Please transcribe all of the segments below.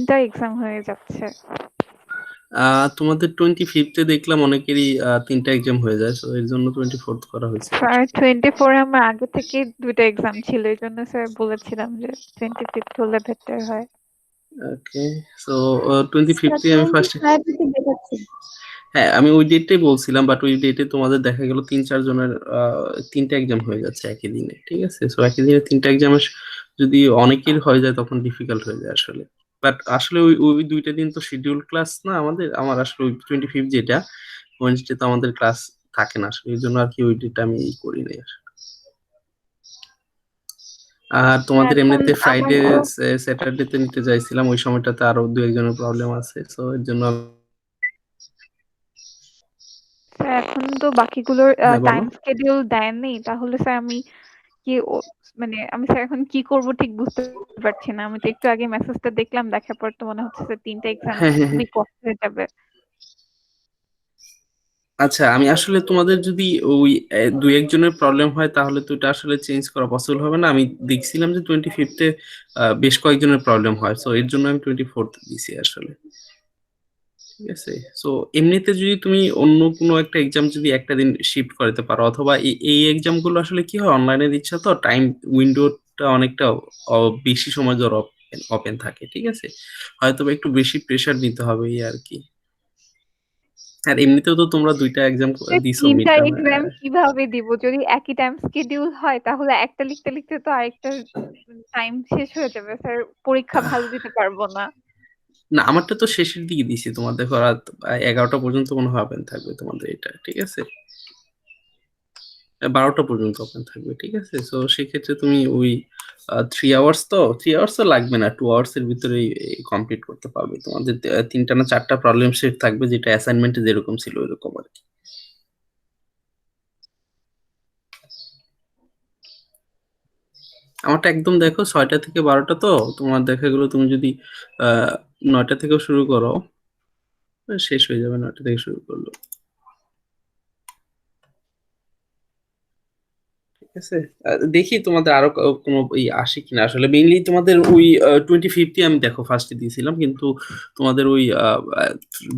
টা এক্সাম হয়ে যাচ্ছে। তোমাদের 25th এ দেখলাম অনেকেরই 3টা এক্সাম হয়ে যায়। সো এর জন্য 24th করা হয়েছে স্যার 24 এ আমার আগে থেকে 2টা এক্সাম ছিল। এজন্য স্যার বলেছিলাম যে 25th হলে বেটার হয়। ওকে। সো 25th এ আমি ফার্স্ট 25 তে দেখাচ্ছে। হ্যাঁ, আমি ওই ডেটটাই বলছিলাম, বাট ওই ডেটে তোমাদের দেখা গেল 3-4 জনের 3টা এক্সাম হয়ে যাচ্ছে একই দিনে। ঠিক আছে? সো একই দিনে 3টা এক্সাম যদি অনেকের হয়ে যায় তখন ডিফিকাল্ট হয়ে যায় আসলে। বাট আসলে ওই ওই 2টা দিন তো শিডিউল ক্লাস না আমাদের। আমার আসলে ওই 25 যেটা ওয়েডনেসডে তো আমাদের ক্লাস থাকে না আসলে। এর জন্য আর কি ওই ডেটটা আমি করি নাই আসলে। আর তোমাদের এখন এমনিতে আমার ফ্রাইডে তো স্যাটারডে তে নিতে চাইছিলাম, ওই সময়টাতে আরো 2-1 জনের প্রবলেম আছে। সো এর জন্য স্যার এখন তো বাকিগুলোর হ্যাঁ বলো। টাইম শিডিউল দেননি। তাহলে স্যার আমি কি মানে আমি স্যার এখন কি করব ঠিক বুঝতে পারছি না। আমি তো একটু আগে মেসেজটা দেখলাম, দেখার পর তো মনে হচ্ছে যে 3টা এক্সাম হ্যাঁ, হ্যাঁ, হ্যাঁ। খুবই কষ্ট হয়ে যাবে। আচ্ছা, আমি আসলে তোমাদের যদি ওই 2-1 জনের প্রবলেম হয় তাহলে তো এটা আসলে চেঞ্জ করা পসিবল হবে না। আমি দেখছিলাম যে 25th এ বেশ কয়েকজনের প্রবলেম হয়। সো এর জন্য আমি 24th দিছি আসলে। ঠিক আছে? সো এমনিতে যদি তুমি অন্য কোনো একটা এক্সাম যদি একটা দিন শিফট করাতে পারো, অথবা এই এক্সাম গুলো আসলে কি হয়, অনলাইনে দিচ্ছ তো টাইম উইন্ডোটা অনেকটা বেশি সময় ধরে ওপেন থাকে। ঠিক আছে? হয়তো বা একটু বেশি প্রেসার নিতে হবে এই আর কি। আর এমনিতেও তো তোমরা 2টা এক্সাম স্যার দিছো মিড 3টা টার্ম। এক্সাম কিভাবে দিব? যদি একই টাইম শিডিউল হয় তাহলে একটা লিখতে লিখতে তো আরেকটা টাইম শেষ হয়ে যাবে। স্যার পরীক্ষা ভালো দিতে পারবো না। না, আমারটা তো শেষের দিকে দিছি। তোমার দেখো রাত 11টা পর্যন্ত মনে হয় ওপেন থাকবে তোমাদের এটা। ঠিক আছে? 12টা পর্যন্ত ওপেন থাকবে। ঠিক আছে? সো সেক্ষেত্রে তুমি ওই 3 আওয়ার্স তো 3 আওয়ার্স তো লাগবে না, 2 আওয়ার্স এর ভিতরেই কমপ্লিট করতে পারবে। তোমাদের 3টা না 4টা প্রবলেম সেট থাকবে, যেটা অ্যাসাইনমেন্টে যেরকম ছিল ওইরকম আর কি। আমারটা একদম দেখো 6টা থেকে 12টা তো। তোমার দেখা গেলো তুমি যদি 9টা থেকেও শুরু করো, শেষ হয়ে যাবে 9টা থেকে শুরু করলো। ঠিক আছে? দেখি তোমাদের আরো কোনো আসে কিনা আসলে। মেইনলি তোমাদের ওই 25th আমি দেখো ফার্স্টে দিয়েছিলাম, কিন্তু তোমাদের ওই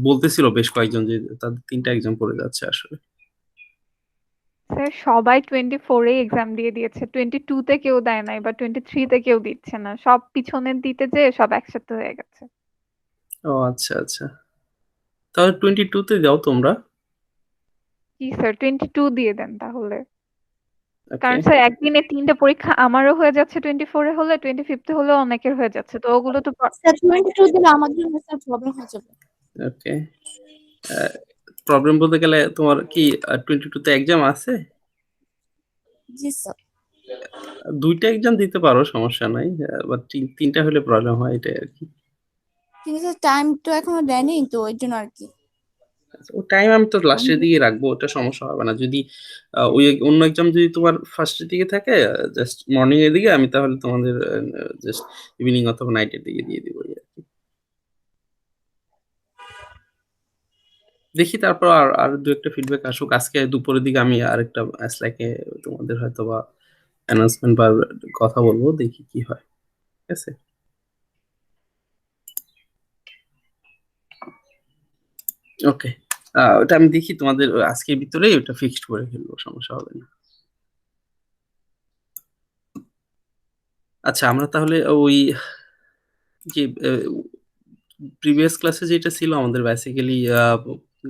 বলতেছিল বেশ কয়েকজন যে তাদের 3টা এক্সাম পড়ে যাচ্ছে আসলে। স্যার সবাই 24 এ এক্সাম দিয়ে দিয়েছে। 22 তে কেউ দেয় নাই বা 23 তে কেউ দিচ্ছে না। সব পিছনের দিতে যেয়ে সব একসাথে হয়ে গেছে। ও আচ্ছা, আচ্ছা। তাহলে 22 তে যাও তোমরা। জি স্যার 22 দিয়ে দেন তাহলে। ওকে। কারণ স্যার একদিনে 3টা পরীক্ষা আমারও হয়ে যাচ্ছে 24 এ হলে, 25 এ হলেও অনেকের হয়ে যাচ্ছে। তো ওগুলো তো স্যার 22 দিলে আমার জন্য স্যার প্রবলেম হয়ে যাবে। ওকে। প্রবলেম বলতে গেলে তোমার কি 22তে এক্সাম আছে? জি স্যার। 2টা এক্সাম দিতে পারো, সমস্যা নাই। বাট 3টা হলে প্রবলেম হয়, এটাই আর কি। কিন্তু স্যার টাইম তো এখনো দেয়নি তো ওই জন্য আর কি। ও টাইম আমি তো লাস্টের দিকে রাখবো, ওটা সমস্যা হবে না। যদি ওই অন্য এক্সাম যদি তোমার ফার্স্টের দিকে থাকে, জাস্ট মর্নিং এর দিকে, আমি তাহলে তোমাদের জাস্ট ইভিনিং অথবা নাইটের দিকে দিয়ে দিব এই আর কি। দেখি তারপর আর আর 2-1টা ফিডব্যাক আসুক। আজকে দুপুরের দিকে আমি আরেকটা স্ল্যাকে তোমাদের হয়তো বা অ্যানাউন্সমেন্ট বা কথা বলবো, দেখি কি হয়। ঠিক আছে? ওকে। ওটা আমি দেখি তোমাদের আজকের ভিতরেই ওটা ফিক্সড করে ফেলবো, সমস্যা হবে না। আচ্ছা, আমরা তাহলে ওই যে প্রিভিয়াস ক্লাসে যেটা ছিল আমাদের basically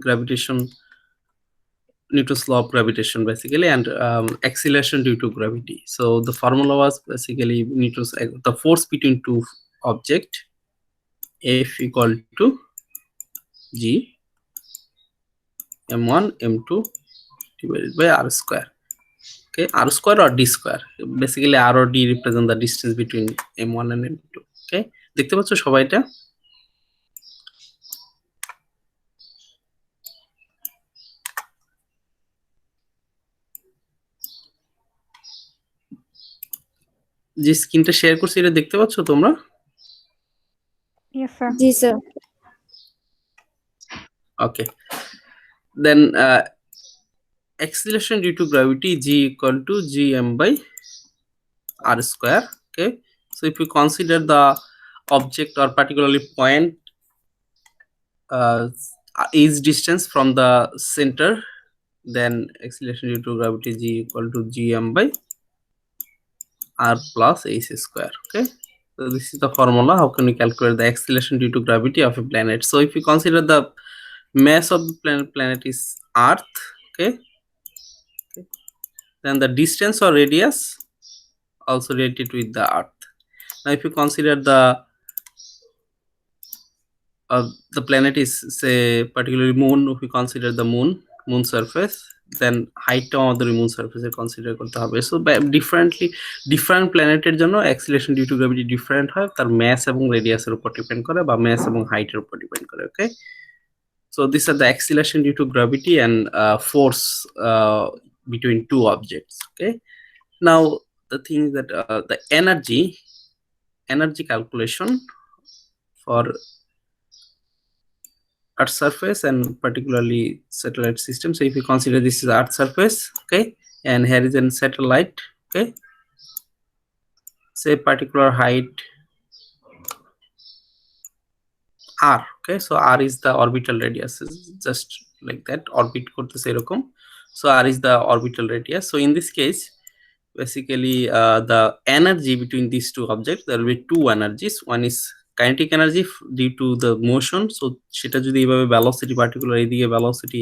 gravitation, Newton's law of gravitation basically, and acceleration due to gravity. So the formula was basically Newton's the force between two object F equal to G m1 m2 divided by r square. Okay, r square or d square. Basically r or d represent the distance between m1 and m2. Okay, দেখতে পাচ্ছ সবাই এটা? যে স্ক্রিনটা share করছি এটা দেখতে পাচ্ছ তোমরা? Yes sir. জি sir. Okay, then acceleration due to gravity g equal to gm by r square. Okay, so if you consider the object or particularly point is distance from the center, then acceleration due to gravity g equal to gm by r plus h square. Okay, so this is the formula. How can we calculate the acceleration due to gravity of a planet? So if you consider the mass of the planet is earth, okay, then the distance or radius also related with the earth. Now if you consider the planet is, say, particularly moon, if we consider the moon surface, then height আমাদের moon surface consider করতে হবে. So different প্ল্যানেটের জন্য acceleration due to gravity different হয়, তার mass এবং radius এর উপর depend করে বা mass এবং height এর উপর depend করে. Okay, so these are the acceleration due to gravity and force between two objects. Okay, now the thing that the energy calculation for Earth surface and particularly satellite system. So if you consider this is Earth surface, okay, and here is a satellite, okay, say particular height r, okay, so r is the orbital radius, just like that, orbit korteche erokom. So r is the orbital radius. So in this case, basically the energy between these two objects, there will be two energies. One is kinetic energy due to the motion. So সেটা যদি এইভাবে velocity particular এদিকে velocity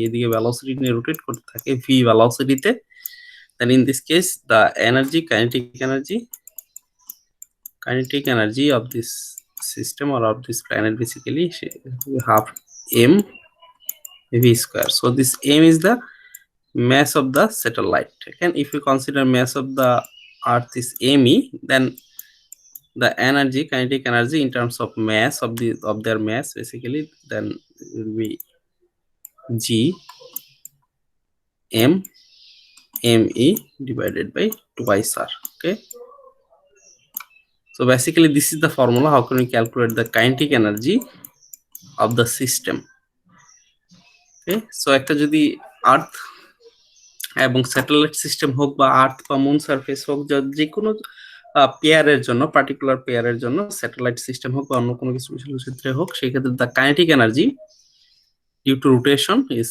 নিয়ে rotate করতে থাকে v velocity তে, then in this case the energy kinetic energy of this system or of this planet basically half m v square. So this m is the mass of the satellite. Again, if you consider mass of the earth is me, then the energy, kinetic energy in terms of mass of their mass basically, then it will be g m me divided by twice r. Okay, so basically this is the formula. How can we calculate the kinetic energy of the system? Okay, so একটা যদি earth এবং satellite system হোক বা আর্থ বা moon surface হোক, যে কোনো পেয়ারের জন্য, পার্টিকুলার পেয়ারের জন্য, স্যাটেলাইট সিস্টেম হোক বা অন্য কোনো কিছু ক্ষেত্রে হোক, সেই ক্ষেত্রে the kinetic energy due to rotation is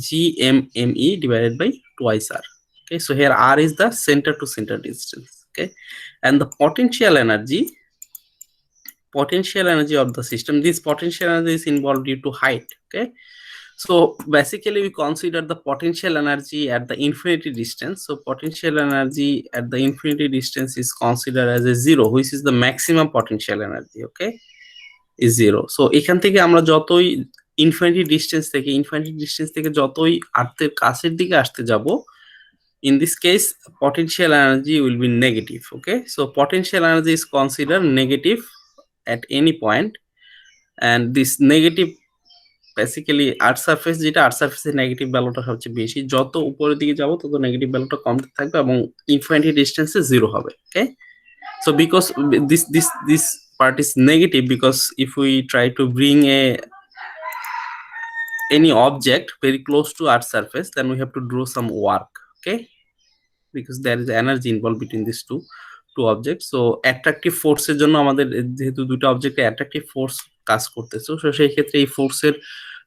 gmme divided by twice r. Okay, so here r is the center to center distance. Okay, and the potential energy of the system, this potential energy is involved due to height. Okay, so basically we consider the potential energy at the infinity distance. So potential energy at the infinity distance is considered as a zero, which is the maximum potential energy. Okay, is zero. So এখান থেকে আমরা যতই infinity distance থেকে যতই আর্থের কাছের দিকে আসতে যাব, in this case potential energy will be negative. Okay, so potential energy is considered negative at any point, and this negative basically earth surface, যেটা আর্থ সারফেসের নেগেটিভ ভ্যালুটা সবচেয়ে বেশি, যত উপরের দিকে যাব তত নেগেটিভ ভ্যালুটা কমতে থাকবে এবং ইনফিনিটি ডিস্টেন্সে জিরো হবে. Okay, so because this part is negative, because if we try to bring any object very close to earth surface, then we have to do some work. Okay, because there is energy involved between these two objects. So attractive force এর জন্য আমাদের যেহেতু দুটো অবজেক্টে attractive force কাজ করতেছে, so সেই ক্ষেত্রে এই ফোর্সের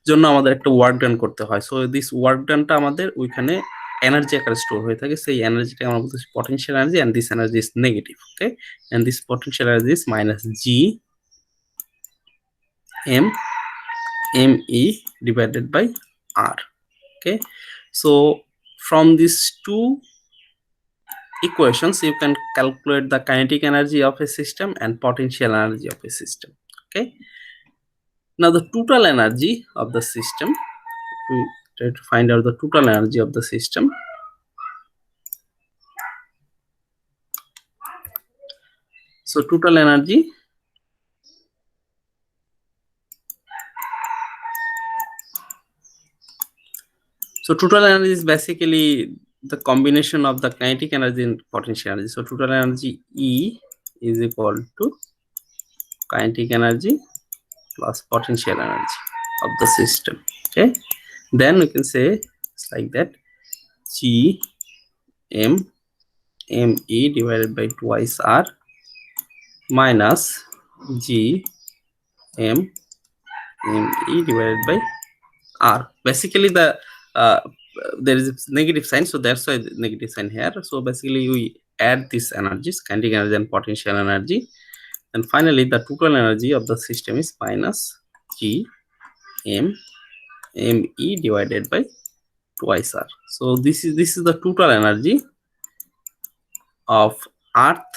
জন্য আমাদের একটা ওয়ার্ক ডান করতে হয়. সো দিস ওয়ার্ক ডানটা আমাদের ওইখানে এনার্জি আকারে স্টোর হয়ে থাকে. সেই এনার্জিটা আমরা বলতেছি potential energy, and this energy is negative. Okay, and this potential energy is minus G M me divided by r. Okay, so from these two equations you can calculate the kinetic energy of a system and potential energy of a system. Okay, now the total energy of the system, we try to find out the total energy of the system. So total energy, so total energy is basically the combination of the kinetic energy and potential energy. So total energy E is equal to kinetic energy plus potential energy of the system. Okay, then we can say it's like that, G M me divided by twice r minus G M E divided by R. Basically, there is a negative sign, so that's why the negative sign here. So basically, we add these energies, kinetic energy and potential energy, and finally, the total energy of the system is minus G M E divided by twice R. So this is the total energy of Earth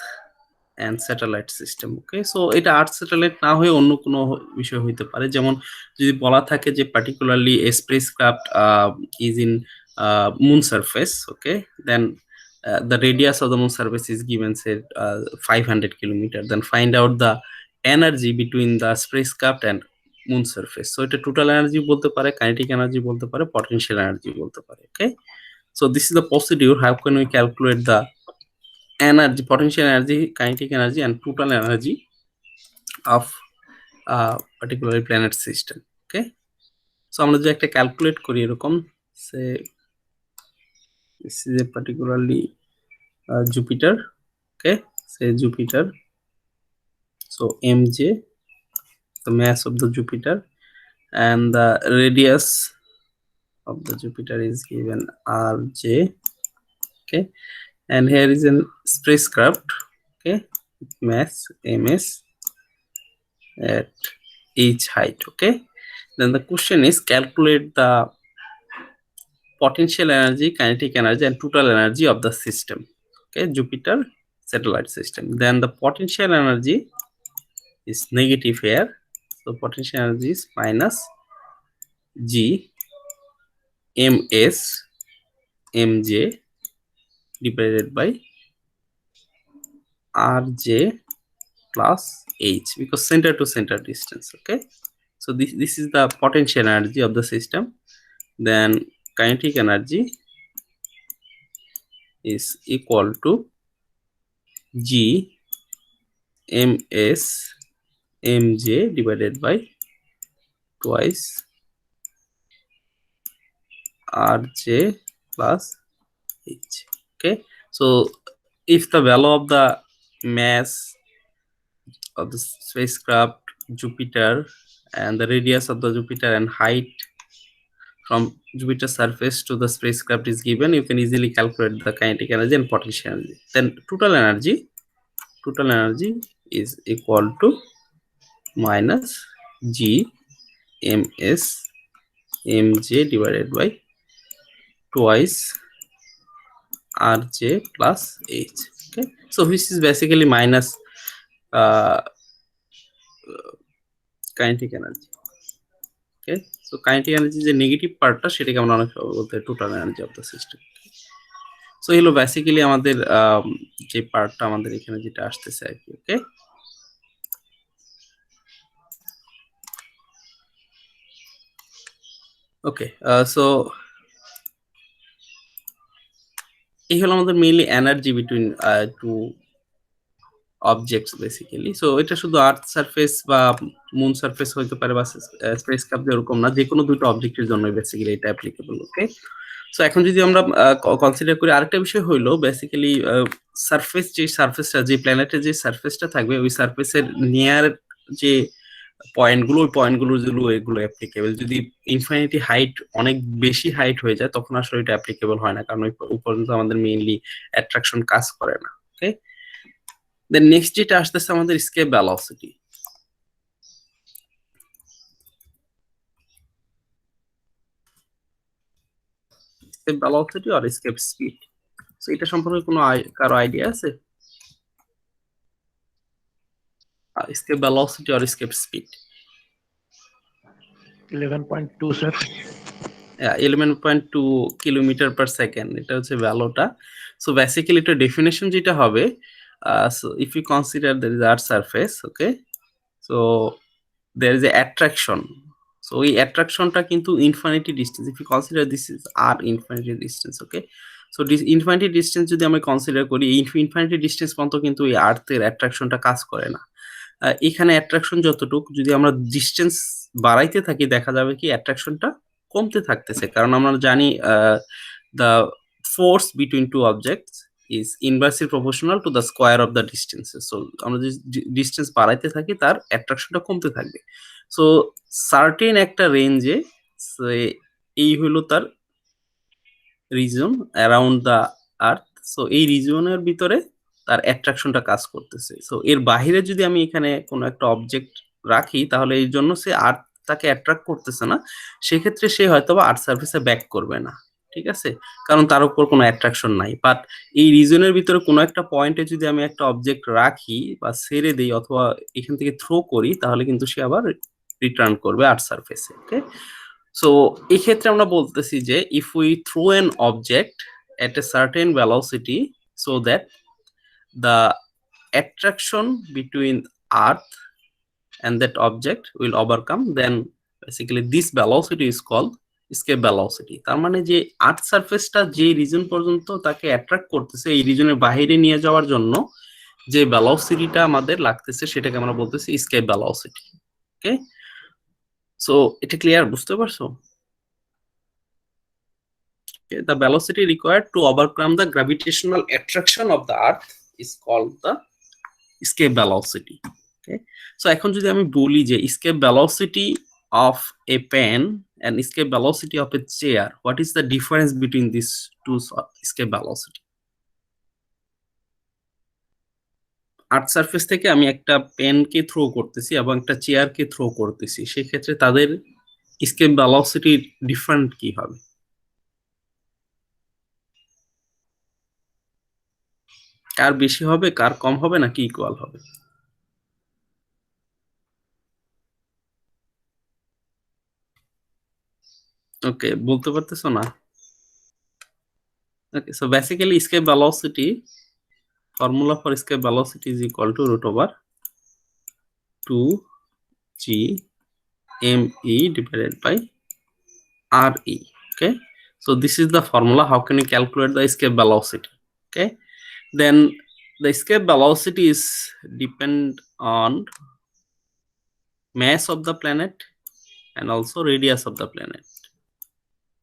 and satellite system. Okay, so এটা আর্থ satellite না হয়ে অন্য কোনো বিষয় হইতে পারে, যেমন যদি বলা থাকে যে particularly a spacecraft is in moon surface, okay, then the radius of the moon surface is given say 500 kilometer, then find out the energy between the spacecraft and moon surface. So এটা total energy বলতে পারে, kinetic energy বলতে পারে, potential energy বলতে পারে। ওকে, so this is the procedure how can we calculate the energy, potential energy, kinetic energy and total energy of particular planet system. Okay, so আমরা যদি একটা ক্যালকুলেট করি এরকম, সে this is a particularly Jupiter. Okay, say Jupiter, so mj, the mass of the Jupiter, and the radius of the Jupiter is given rj. Okay, and here is a spacecraft, okay, mass ms at each height. Okay, then the question is calculate the potential energy, kinetic energy and total energy of the system. Okay, Jupiter satellite system. Then the potential energy is negative here, so potential energy is minus G ms mj divided by rj plus h, because center to center distance. Okay, so this is the potential energy of the system. Then kinetic energy is equal to G ms mj divided by twice rj plus h. Okay, so if the value of the mass of the spacecraft Jupiter and the radius of the Jupiter and height from Jupiter surface to the spacecraft is given, you can easily calculate the kinetic energy and potential energy. Then total energy is equal to minus G ms mj divided by twice rj plus h. Okay, so this is basically minus kinetic energy. Okay, so kinetic energy যে negative পার্টটা সেটাকে আমরা অনেক সময় বলতে total energy of the system. So এগুলো basically আমাদের যে পার্টটা আমাদের এখানে যেটা আসতেছে আর কি। ওকে, ওকে, সো এই হলো আমাদের mainly energy between two objects basically. So এটা শুধু আর্থ সারফেস বা মুন সারফেস হইতে পারে বা স্পেসক্রাফট এরকম না, যে কোনো দুটো অবজেক্টের জন্য বেসিক্যালি এটা অ্যাপ্লিকেবল। ওকে, সো এখন যদি আমরা কনসিডার করি আরেকটা বিষয় হইলো বেসিক্যালি সারফেস, যে সারফেসটা, যে প্ল্যানেটের যে সারফেসটা থাকবে ওই সারফেসের নিয়ার যে পয়েন্টগুলো, ওই পয়েন্টগুলো যেগুলো এগুলো অ্যাপ্লিকেবল। যদি ইনফিনিটি হাইট অনেক বেশি হাইট হয়ে যায় তখন আসলে এটা অ্যাপ্লিকেবল হয় না, কারণ ওই পর্যন্ত আমাদের মেইনলি অ্যাট্রাকশন কাজ করে না। ওকে, দেন নেক্সট যেটা আসতেছে আমাদের স্কেপ ভেলোসিটি। স্কেপ ভেলোসিটি আর স্কেপ স্পিড, সো এটা সম্পর্কে কোনো কারো আইডিয়া আছে? স্কেপ ভেলোসিটি আর escape speed 11.2 sir. 11.2 kilometre per second, এটা হচ্ছে ভ্যালুটা। সো বেসিক্যালি এটা ডেফিনেশন যেটা হবে, so if you consider there is earth surface, okay, so there is a attraction, so ওই অ্যাট্রাকশনটা কিন্তু infinity distance, if you consider this is r infinity distance, okay, so this infinity distance যদি আমরা consider করি, এই infinity distance পর্যন্ত কিন্তু এই আর্থের অ্যাট্রাকশনটা কাজ করে না। এখানে অ্যাট্রাকশন যতটুকু যদি আমরা ডিস্টেন্স বাড়াইতে থাকি দেখা যাবে কি অ্যাট্রাকশনটা কমতে থাকতেছে, কারণ আমরা জানি the force between two objects is inversely proportional to the square of the distances. So আমরা যদি ডিসটেন্স বাড়াইতে থাকি তার অ্যাট্রাকশনটা কমতে থাকবে। সো সার্টেন একটা রেঞ্জে এই হলো তার reason around the earth. So এই রিজনের ভিতরে তার অ্যাট্রাকশনটা কাজ করতেছে। সো এর বাহিরে যদি আমি এখানে কোনো একটা অবজেক্ট রাখি তাহলে এই জন্য সে আর্থ তাকে অ্যাট্রাক্ট করতেছে না, সেক্ষেত্রে সে হয়তো বা আর্থ সার্ফেসে ব্যাক করবে না, ঠিক আছে, কারণ তার উপর কোনো অ্যাট্রাকশন নাই। বাট এই রিজনের ভিতরে কোনো একটা পয়েন্টে যদি আমি একটা অবজেক্ট রাখি বা ছেড়ে দিই অথবা এখান থেকে থ্রো করি তাহলে কিন্তু সে আবার রিটার্ন করবে আর্থ সার্ফেসে। ওকে, সো এই ক্ষেত্রে আমরা বলতেছি যে if we throw an object at a certain velocity so that the attraction between earth and that object will overcome, then basically this velocity is called escape velocity. তার মানে যে আর্থ সারফেসটা যে রিজন পর্যন্ত তাকে অ্যাট্রাক্ট করতেছে এই রিজনের বাইরে নিয়ে যাওয়ার জন্য যে ভেলোসিটিটা আমাদের লাগতেছে সেটাকে আমরা বলতেছি escape velocity। ওকে, সো এটা ক্লিয়ার, বুঝতে পারছো? The velocity required to overcome the gravitational attraction of the earth is called the escape velocity. Okay, so এখন যদি আমি বলি যে escape velocity of a pen and escape velocity of a chair, what is the difference between these two escape velocity? Earth surface থেকে আমি একটা পেনকে throw করতেছি এবং একটা চেয়ারকে থ্রো করতেছি, সেক্ষেত্রে তাদের escape velocity ডিফারেন্ট কি হবে? কার বেশি হবে, কার কম হবে, নাকি ইকুয়াল হবে? ওকে, বলতে পারতেছো না? Okay, so basically escape velocity, formula for escape velocity is equal to root over 2g me divided by re. Okay, so this is the formula. How can you calculate the escape velocity? Okay, then the escape velocity is depend on mass of the planet and also radius of the planet.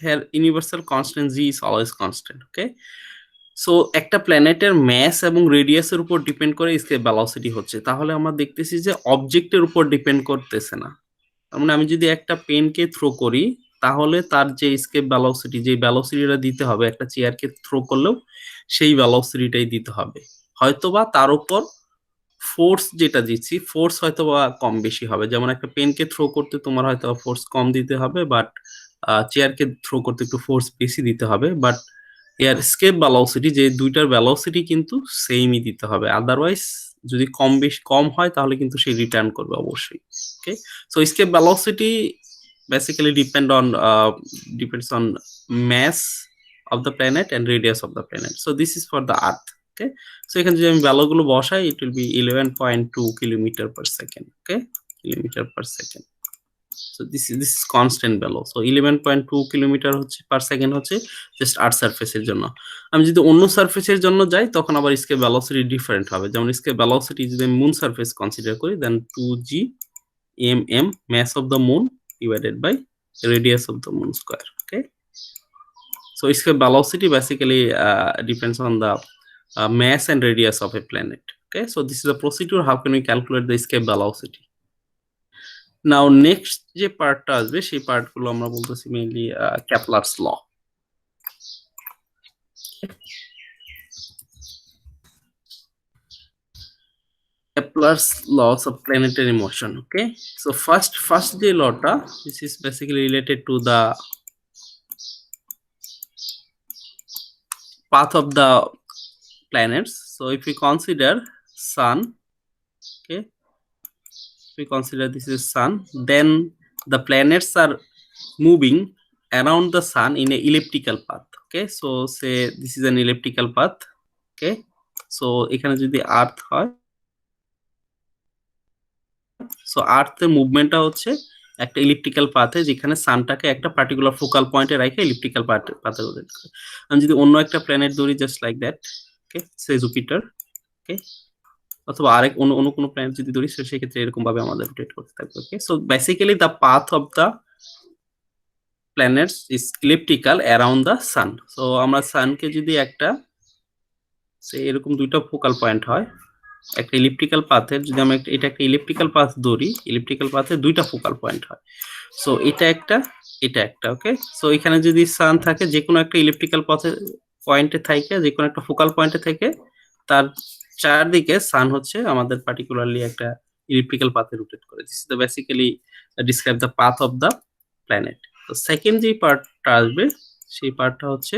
Here universal constant g is always constant. Okay, so একটা প্ল্যানেটের mass এবং রেডিয়াসের উপর depend করে escape velocity হচ্ছে, তাহলে আমরা দেখতেছি যে অবজেক্টের উপর ডিপেন্ড করতেছে না। তার মানে আমি যদি একটা পেনকে থ্রো করি তাহলে তার যে escape velocity, যে ভ্যালোসিটিটা দিতে হবে, একটা চেয়ারকে থ্রো করলেও সেই ভ্যালোসিটিটাই দিতে হবে। হয়তোবা তার উপর ফোর্স যেটা দিচ্ছি, ফোর্স হয়তোবা কম বেশি হবে। যেমন একটা পেনকে থ্রো করতে তোমার হয়তো ফোর্স কম দিতে হবে, বাট চেয়ারকে থ্রো করতে একটু ফোর্স বেশি দিতে হবে। বাট এর স্কেপ ভেলোসিটি, যে দুইটার ভেলোসিটি কিন্তু সেমই দিতে হবে, আদারওয়াইজ যদি কম হয় তাহলে কিন্তু সে রিটার্ন করবে অবশ্যই। Okay, so escape velocity basically depends on mass of the planet and radius of the planet. So this is for the earth. Okay, so এখানে যদি আমি ভ্যালুগুলো বসাই it will be 11.2 kilometre per second. Okay, kilometre per second. So this is constant value. So 11.2 kilometre হচ্ছে per second হচ্ছে just আর্থ সারফেসের জন্য। আমি যদি অন্য সারফেসের জন্য যাই তখন আবার স্কেপ ভেলোসিটি ডিফারেন্ট হবে। যেমন স্কেপ ভেলোসিটি যদি আমি মুন সারফেস কনসিডার করি দেন 2g mm mass of the moon divided by radius of the moon square. Okay, so escape velocity basically depends on the mass and radius of a planet. Okay, so this is a procedure how can we calculate the escape velocity. Now next যে পার্টটা আসবে সেই পার্টগুলো আমরা বলতেছি mainly Kepler's law. Kepler's laws of planetary motion. Okay, so first যে lawটা, this is basically related to the path of the planets. So if we consider sun, okay, if we consider this is sun, then the planets are moving around the sun in a elliptical path. Okay, so say this is an elliptical path. Okay, so এখানে যদি আর্থ হয়, so আর্থের মুভমেন্টটা হচ্ছে একটা elliptical পাথে, যেখানে সানটাকে একটা particular focal পয়েন্টে রেখে elliptical পাথে rotate করে। আমি যদি অন্য একটা প্ল্যানেট ধরি just like that, okay, say Jupiter, okay, অথবা আরেক অন্য কোনো প্ল্যানেট যদি ধরি সেক্ষেত্রে এরকম ভাবে আমাদের রোটেট করতে থাকবে। Okay, so basically the path of the planets is elliptical around the sun. So আমরা সানকে যদি একটা সে এরকম দুইটা ফোকাল পয়েন্ট হয় একটা ইলিপ্টিক্যাল পাথের, যদি আমি এটা একটা ইলিপ্টিক্যাল পাথ ধরি, ইলিপ্টিক্যাল পাথে দুইটা ফোকাল পয়েন্ট হয়। সো এটা একটা, এটা একটা, ওকে। সো এখানে যদি সান থাকে যে কোনো একটা ইলিপ্টিক্যাল পথে পয়েন্টে থাকে, যে কোনো একটা ফোকাল পয়েন্টে থেকে তার চারদিকে সান হচ্ছে আমাদের পার্টিকুলারলি একটা ইলিপ্টিক্যাল পাথে রোটেট করে। This is the basically describe the path of the planet. তো সেকেন্ড যে পার্টটা আসবে সেই পার্টটা হচ্ছে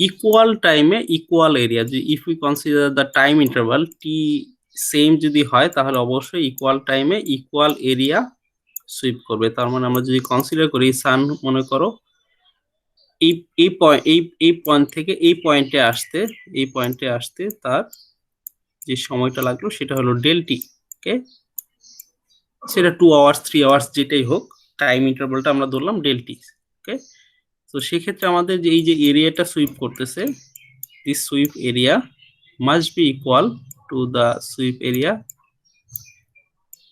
ইকুয়াল টাইমে ইকুয়াল এরিয়া। যে if we consider the time interval T same যদি হয় তাহলে অবশ্যই ইকুয়াল টাইমে ইকুয়াল এরিয়া সুইপ করবে। তার মানে আমরা যদি কনসিডার করি সান মনে করো এই এই পয়েন্ট এই পয়েন্ট থেকে এই পয়েন্টে আসতে তার যে সময়টা লাগলো সেটা হলো ডেলটি, ওকে। সেটা 2 আওয়ার্স 3 আওয়ার্স যেটাই হোক, টাইম ইন্টারভালটা আমরা ধরলাম ডেলটি, ওকে। তো সেক্ষেত্রে আমাদের যে এই যে এরিয়াটা সুইপ করতেছে, this sweep area must be equal to the sweep area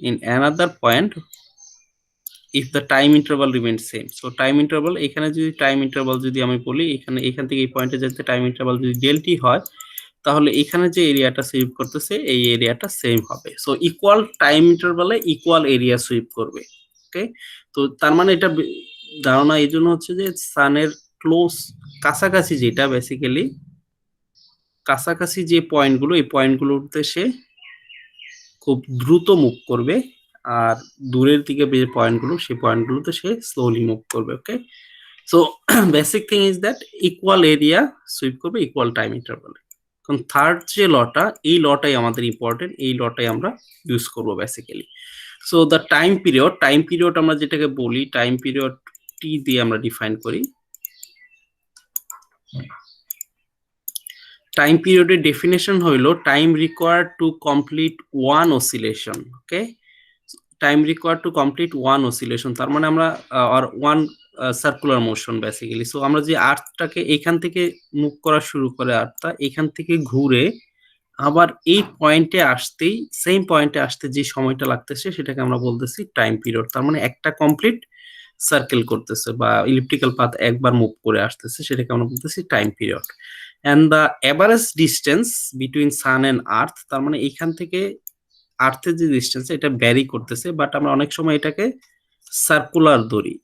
in another point if the time interval remains same. So time interval এখানে যদি টাইম ইন্টারভাল যদি আমি বলি, এখান থেকে এই পয়েন্টে যেতে টাইম ইন্টারভাল যদি ডেলটি হয় তাহলে এখানে যে এরিয়াটা সুইপ করতেছে এই এরিয়াটা সেম হবে। সো ইকুয়াল টাইম ইন্টারভালে ইকুয়াল এরিয়া সুইপ করবে, ওকে। তো তার মানে এটা ধারণা এই জন্য হচ্ছে যে সানের ক্লোজ কাছাকাছি যেটা বেসিক্যালি কাছাকাছি যে পয়েন্টগুলো, এই পয়েন্টগুলোতে সে খুব দ্রুত মুভ করবে, আর দূরের দিকে যে পয়েন্টগুলো সেই পয়েন্টগুলোতে সে স্লোলি মুভ করবে, okay. So basic thing is that equal area sweep করবে ইকুয়াল টাইম ইন্টারভালে। কারণ থার্ড যে লটা, এই লটাই আমাদের ইম্পর্টেন্ট, এই লটাই আমরা ইউজ করবো basically. So the time period আমরা যেটাকে বলি, টাইম পিরিয়ড টি দিয়ে আমরা ডিফাইন করি। টাইম পিরিয়ডের ডেফিনেশন হইলো time required to complete one oscillation, okay. Time required to complete one oscillation তার মানে আমরা আর one circular motion basically. So আমরা যে আর্থটাকে এখান থেকে মুভ করা শুরু করে, আর্থটা এখান থেকে ঘুরে আবার এই পয়েন্টে আসতেই, সেম পয়েন্টে আসতে যে সময়টা লাগতেছে সেটাকে আমরা বলতেছি টাইম পিরিয়ড। তার মানে একটা কমপ্লিট সার্কেল করতেছে বা ইলিপ্টিক্যাল পাথ একবার মুভ করে আসতেছে, সেটাকে আমরা বলতেছি time period. And the average distance between sun and earth, তার মানে এইখান থেকে আর্থের যে ডিস্টেন্স এটা ভ্যারি করতেছে, বাট আমরা অনেক সময় এটাকে সার্কুলার ধরি।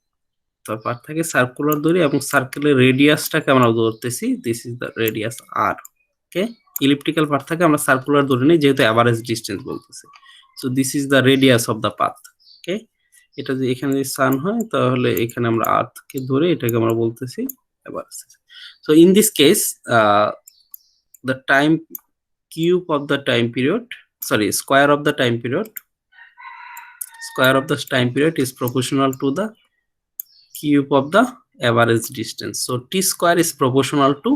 তারপর থেকে সার্কুলার ধরি এবং সার্কেলের রেডিয়াসটাকে আমরা ধরতেছি, this is the radius R, okay. Elliptical path থেকে আমরা সার্কুলার ধরে নিই যেহেতু এভারেজ ডিস্টেন্স বলতেছে। So this is the radius of the path, okay. এটা যদি এখানে যদি সান হয় তাহলে এখানে আমরা আর্থকে ধরে এটাকে আমরা বলতেছি average. So in this case the time cube of the time period, sorry, square of the time period is proportional to the cube of the average distance. So t square is proportional to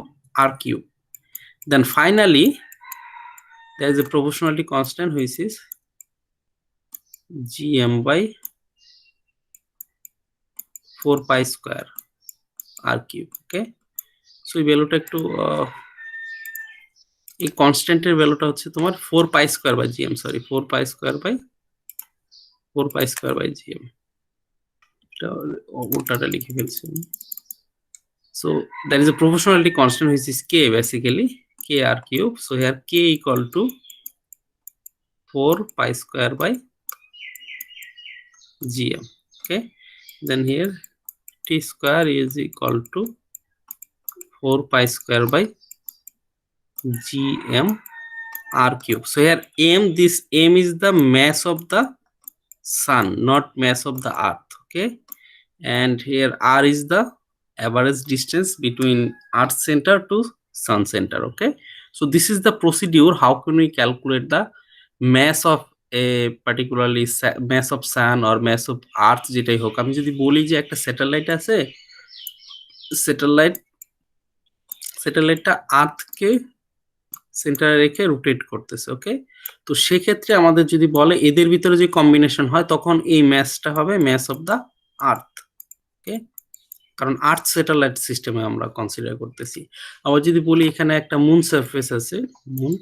r cube. Then finally there is a proportionality constant which is gm by 4 pi square r cube, okay. So এই ভ্যালুটা একটু এই কনস্ট্যান্টের ভ্যালুটা হচ্ছে তোমার 4 pi square by GM, sorry 4 pi square by GM, এটা ওটাটা লিখে ফেলছি। So that is a proportionality constant which is k basically, k r cube. So here k equal to 4 pi square by gm, okay. Then here t square is equal to 4 pi square by gm r cube. So here this m is the mass of the sun, not mass of the earth, okay. And here r is the average distance between earth center to sun center, okay. So this is the procedure how can we calculate the mass of a particularly mass of sun or mass of earth যেটাই হোক। আমি যদি বলি যে একটা satellite আছে, স্যাটেলাইটটা আর্থকে সেন্টারে রেখে রোটেট করতেছে, ওকে। তো সেক্ষেত্রে আমাদের যদি বলে এদের ভিতরে যে কম্বিনেশন হয় তখন এই ম্যাসটা হবে ম্যাস অফ দ্য আর্থ, ওকে। কারণ আর্থ স্যাটেলাইট সিস্টেমে আমরা কনসিডার করতেছি। আবার যদি বলি এখানে একটা মুন সারফেস আছে, মুন,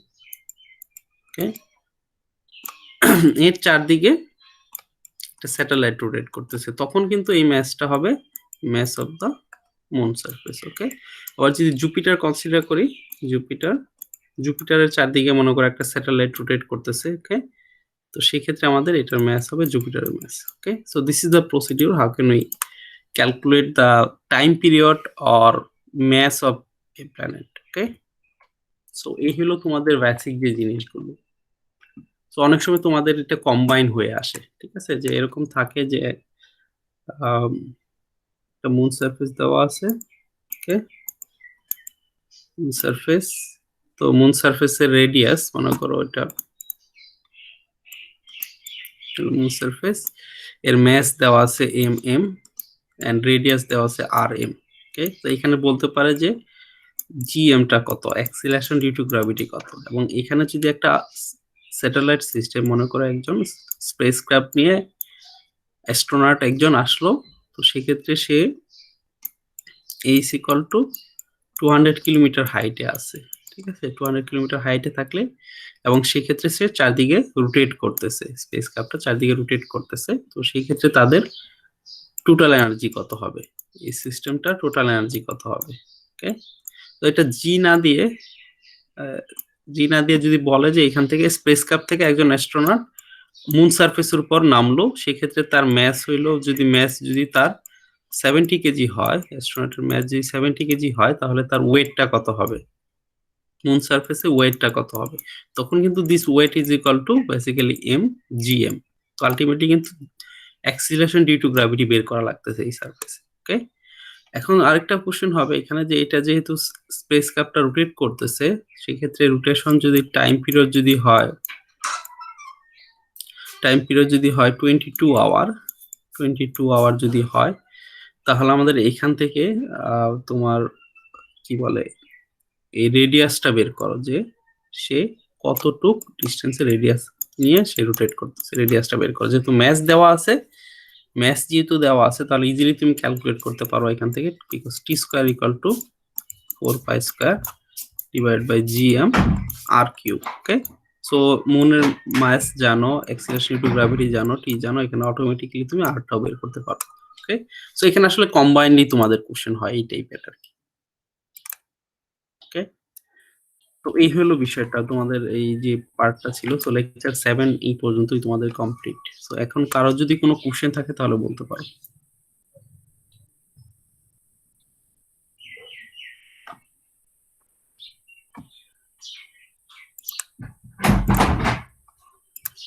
ওকে, এর চারদিকে একটা স্যাটেলাইট রোটেট করতেছে, তখন কিন্তু এই ম্যাসটা হবে mass of the moon surface, okay. আবার যদি জুপিটার কনসিডার করি, জুপিটার জুপিটারের চারদিকে মনে করো একটা স্যাটেলাইট রোটেট করতেছে, ওকে? তো সেই ক্ষেত্রে আমাদের এটার ম্যাস হবে জুপিটারের mass, okay? So this is the procedure how can we calculate the time period or mass of a planet, okay? So এই হলো তোমাদের বেসিক যে জিনিসগুলো। তো অনেক সময় তোমাদের এটা কম্বাইন হয়ে আসে, ঠিক আছে? যে এরকম থাকে যে একটা মুন সারফেস দেওয়া আছে, ওকে? মুন সারফেস, তো মুন সারফেসের রেডিয়াস মনে করো এটা মুন সারফেস, এর ম্যাস দেওয়া আছে এম এন্ড রেডিয়াস দেওয়া আছে এম, ওকে? তো এখানে বলতে পারে যে জিএমটা কত, অ্যাক্সিলারেশন ডিউ টু গ্র্যাভিটি কত। এবং এখানে যদি একটা স্যাটেলাইট সিস্টেম মনে করো একজন স্পেসক্রাফট নিয়ে অ্যাস্ট্রোনট একজন আসলো, তো সেক্ষেত্রে সে এইচ ইকুয়াল টু 200 কিলোমিটার হাইটে আছে, ঠিক আছে? 200 কিলোমিটার হাইটে থাকলে এবং সেক্ষেত্রে সে চারদিকে রোটেট করতেছে, স্পেসক্রাফটটা চারদিকে রোটেট করতেছে, তো সেই ক্ষেত্রে তাদের টোটাল এনার্জি কত হবে, এই সিস্টেমটা টোটাল এনার্জি কত হবে, ওকে? তো এটা জি না দিয়ে যদি বলে যে এখান থেকে স্পেসক্রাফট থেকে একজন অ্যাস্ট্রোনট মুন সারফেসের উপর নামলো, সেক্ষেত্রে তার ম্যাস হইলো, যদি তার 70 কেজি হয়, অ্যাস্ট্রোনটের ম্যাস যদি 70 কেজি হয়, তাহলে তার ওয়েটটা কত হবে, মুন সারফেসে ওয়েটটা কত হবে। তখন কিন্তু this weight is equal to basically M GM. তো আলটিমেটলি কিন্তু অ্যাক্সিলারেশন ডিউ টু গ্র্যাভিটি বের করা লাগতেছে এই সারফেসে, ওকে? এখন আরেকটা কোশ্চেন হবে এখানে যে এটা যেহেতু স্পেসক্রাফটটা রোটেট করতেছে, সেক্ষেত্রে রোটেশন যদি টাইম পিরিয়ড যদি হয় 22 আওয়ার, 22 আওয়ার যদি হয়, তাহলে আমাদের এখান থেকে তোমার কি বলে এই রেডিয়াসটা বের করো, যে সে কতটুক ডিস্টেন্সে রেডিয়াস নিয়ে সে রোটেট করতেছে, রেডিয়াসটা বের করো। যেহেতু ম্যাস যেহেতু দেওয়া আছে, তাহলে ইজিলি তুমি ক্যালকুলেট করতে পারো এখান থেকে, because T square equal to 4 pi square divide by GM R cube, okay? So মুনের মাস জানো, অ্যাক্সিলারেশন টু গ্র্যাভিটি জানো, টি জানো, এখানে অটোমেটিক্যালি তুমি আরটাও বের করতে পারো, ওকে? সো এখানে আসলে কম্বাইন্ডলি তোমাদের কোশ্চেন হয় এই টাইপের আর কি, ওকে? তো এই হলো বিষয়টা, তোমাদের এই যে পার্টটা ছিল। সো লেকচার 7 এই পর্যন্তই তোমাদের কমপ্লিট। সো এখন কারো যদি কোনো কোশ্চেন থাকে তাহলে বলতে পারো।